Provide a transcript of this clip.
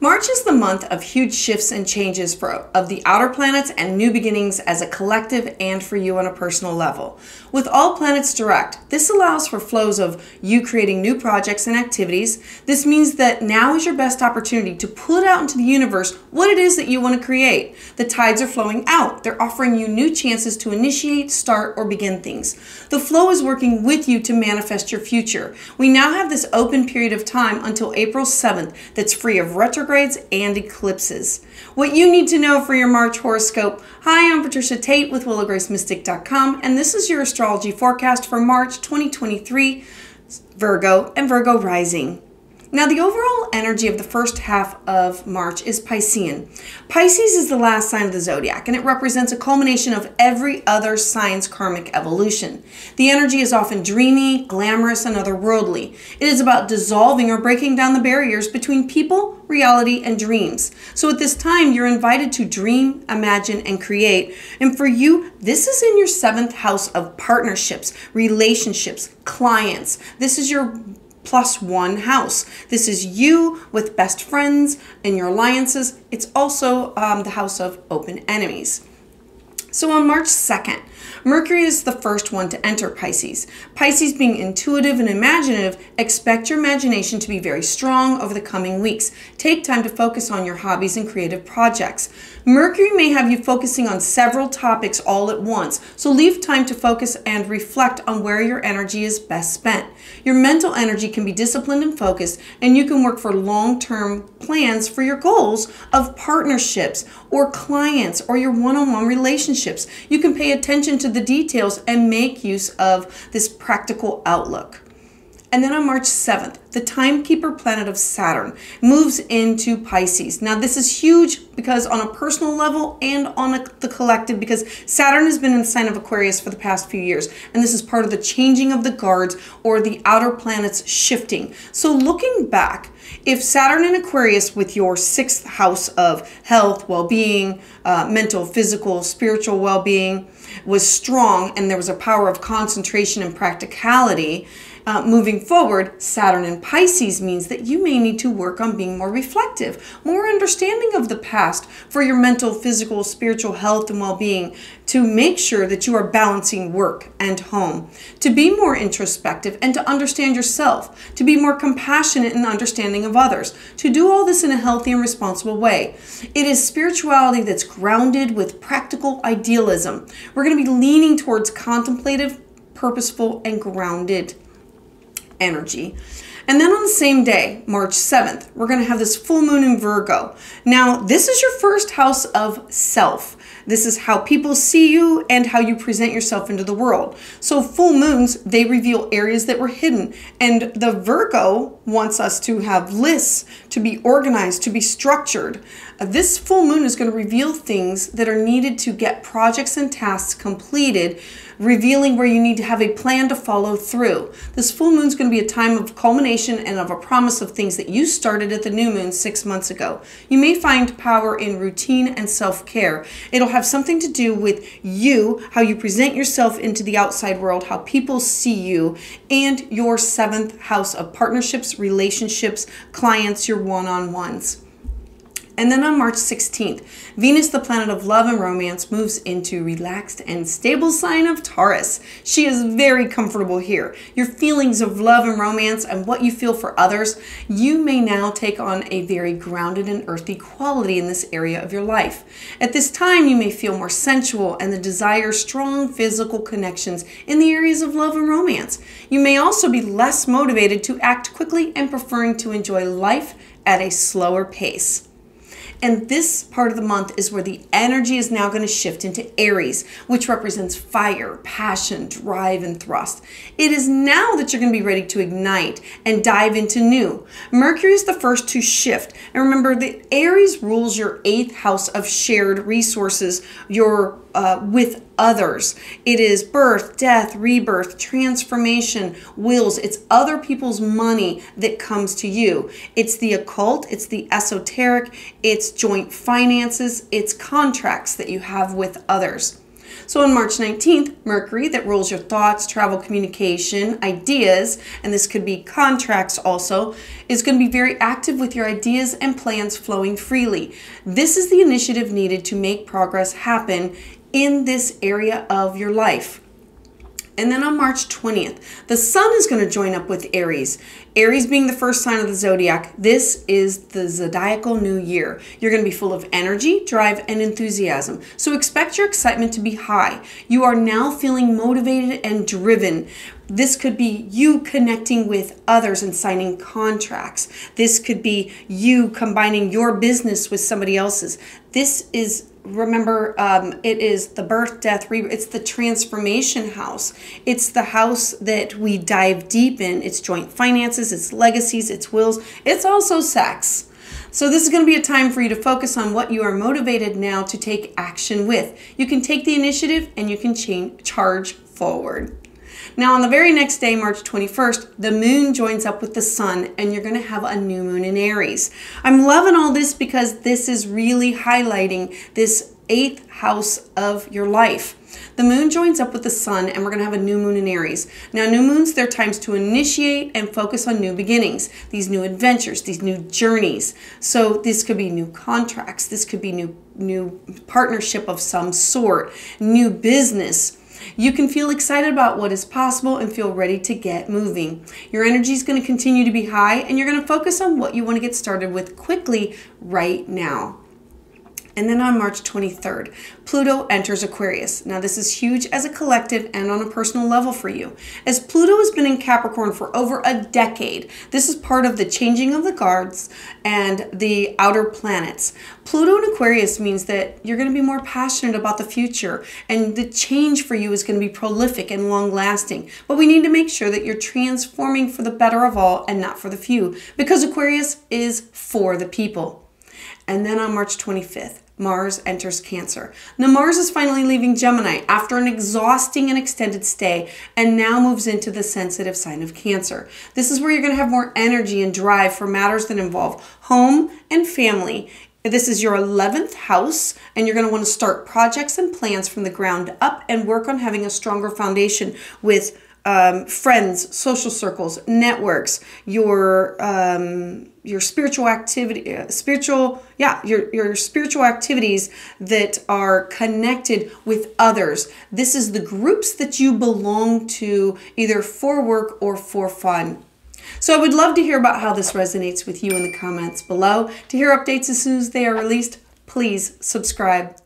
March is the month of huge shifts and changes of the outer planets and new beginnings as a collective and for you on a personal level. With all planets direct, this allows for flows of you creating new projects and activities. This means that now is your best opportunity to put out into the universe what it is that you want to create. The tides are flowing out. They're offering you new chances to initiate, start, or begin things. The flow is working with you to manifest your future. We now have this open period of time until April 7th that's free of retrogrades and eclipses. What you need to know for your March horoscope. Hi, I'm Patricia Tate with WillowGraceMystic.com, and this is your astrology forecast for March 2023, Virgo and Virgo rising. Now, the overall energy of the first half of March is Piscean. Pisces is the last sign of the zodiac, and it represents a culmination of every other sign's karmic evolution. The energy is often dreamy, glamorous, and otherworldly. It is about dissolving or breaking down the barriers between people, reality, and dreams. So at this time, you're invited to dream, imagine, and create. And for you, this is in your 7th house of partnerships, relationships, clients. This is your +1 house. This is you with best friends and your alliances. It's also the house of open enemies. So on March 2nd, Mercury is the first one to enter Pisces. Pisces, being intuitive and imaginative, expect your imagination to be very strong over the coming weeks. Take time to focus on your hobbies and creative projects. Mercury may have you focusing on several topics all at once, so leave time to focus and reflect on where your energy is best spent. Your mental energy can be disciplined and focused, and you can work for long-term plans for your goals of partnerships or clients or your one-on-one relationships. You can pay attention to the details and make use of this practical outlook. And then on March 7th, the timekeeper planet of Saturn moves into Pisces. Now, this is huge because on a personal level and on the collective, because Saturn has been in the sign of Aquarius for the past few years. And this is part of the changing of the guards or the outer planets shifting. So looking back, if Saturn in Aquarius with your 6th house of health, well-being, mental, physical, spiritual well-being was strong and there was a power of concentration and practicality, moving forward, Saturn in Pisces means that you may need to work on being more reflective, more understanding of the past for your mental, physical, spiritual health and well-being, to make sure that you are balancing work and home, to be more introspective and to understand yourself, to be more compassionate and understanding of others, to do all this in a healthy and responsible way. It is spirituality that's grounded with practical idealism. We're going to be leaning towards contemplative, purposeful, and grounded energy. And then on the same day, March 7th, we're going to have this full moon in Virgo. Now, this is your first house of self. This is how people see you and how you present yourself into the world. So full moons, they reveal areas that were hidden. And the Virgo wants us to have lists, to be organized, to be structured. This full moon is going to reveal things that are needed to get projects and tasks completed, revealing where you need to have a plan to follow through. This full moon is going to be a time of culmination and of a promise of things that you started at the new moon 6 months ago. You may find power in routine and self-care. It'll have something to do with you, how you present yourself into the outside world, how people see you, and your 7th house of partnerships, relationships, clients, your one-on-ones. And then on March 16th, Venus, the planet of love and romance, moves into relaxed and stable sign of Taurus. She is very comfortable here. Your feelings of love and romance and what you feel for others, you may now take on a very grounded and earthy quality in this area of your life. At this time, you may feel more sensual and the desire strong physical connections in the areas of love and romance. You may also be less motivated to act quickly and preferring to enjoy life at a slower pace. And this part of the month is where the energy is now going to shift into Aries, which represents fire, passion, drive, and thrust. It is now that you're going to be ready to ignite and dive into new. Mercury is the first to shift. And remember that Aries rules your 8th house of shared resources, your with others. It is birth, death, rebirth, transformation, wills. It's other people's money that comes to you. It's the occult, it's the esoteric, it's joint finances, it's contracts that you have with others. So on March 19th, Mercury, that rules your thoughts, travel, communication, ideas, and this could be contracts also, is going to be very active with your ideas and plans flowing freely. This is the initiative needed to make progress happen in this area of your life. And then on March 20th, the Sun is going to join up with Aries. Aries being the first sign of the zodiac, this is the zodiacal new year. You're going to be full of energy, drive, and enthusiasm. So expect your excitement to be high. You are now feeling motivated and driven. This could be you connecting with others and signing contracts. This could be you combining your business with somebody else's. This is, remember, it is the birth, death, rebirth. It's the transformation house. It's the house that we dive deep in. It's joint finances, it's legacies, it's wills. It's also sex. So this is going to be a time for you to focus on what you are motivated now to take action with. You can take the initiative and you can charge forward. Now on the very next day, March 21st, the moon joins up with the sun and you're going to have a new moon in Aries. I'm loving all this because this is really highlighting this 8th house of your life. The moon joins up with the sun and we're going to have a new moon in Aries. Now new moons, they're times to initiate and focus on new beginnings, these new adventures, these new journeys. So this could be new contracts, this could be new partnership of some sort, new business. You can feel excited about what is possible and feel ready to get moving. Your energy is going to continue to be high and you're going to focus on what you want to get started with quickly right now. And then on March 23rd, Pluto enters Aquarius. Now this is huge as a collective and on a personal level for you. As Pluto has been in Capricorn for over a decade, this is part of the changing of the guards and the outer planets. Pluto in Aquarius means that you're going to be more passionate about the future and the change for you is going to be prolific and long lasting. But we need to make sure that you're transforming for the better of all and not for the few, because Aquarius is for the people. And then on March 25th, Mars enters Cancer. Now Mars is finally leaving Gemini after an exhausting and extended stay and now moves into the sensitive sign of Cancer. This is where you're going to have more energy and drive for matters that involve home and family. This is your 11th house and you're going to want to start projects and plans from the ground up and work on having a stronger foundation with friends, social circles, networks, your spiritual activity, your spiritual activities that are connected with others. This is the groups that you belong to, either for work or for fun. So I would love to hear about how this resonates with you in the comments below. To hear updates as soon as they are released, please subscribe.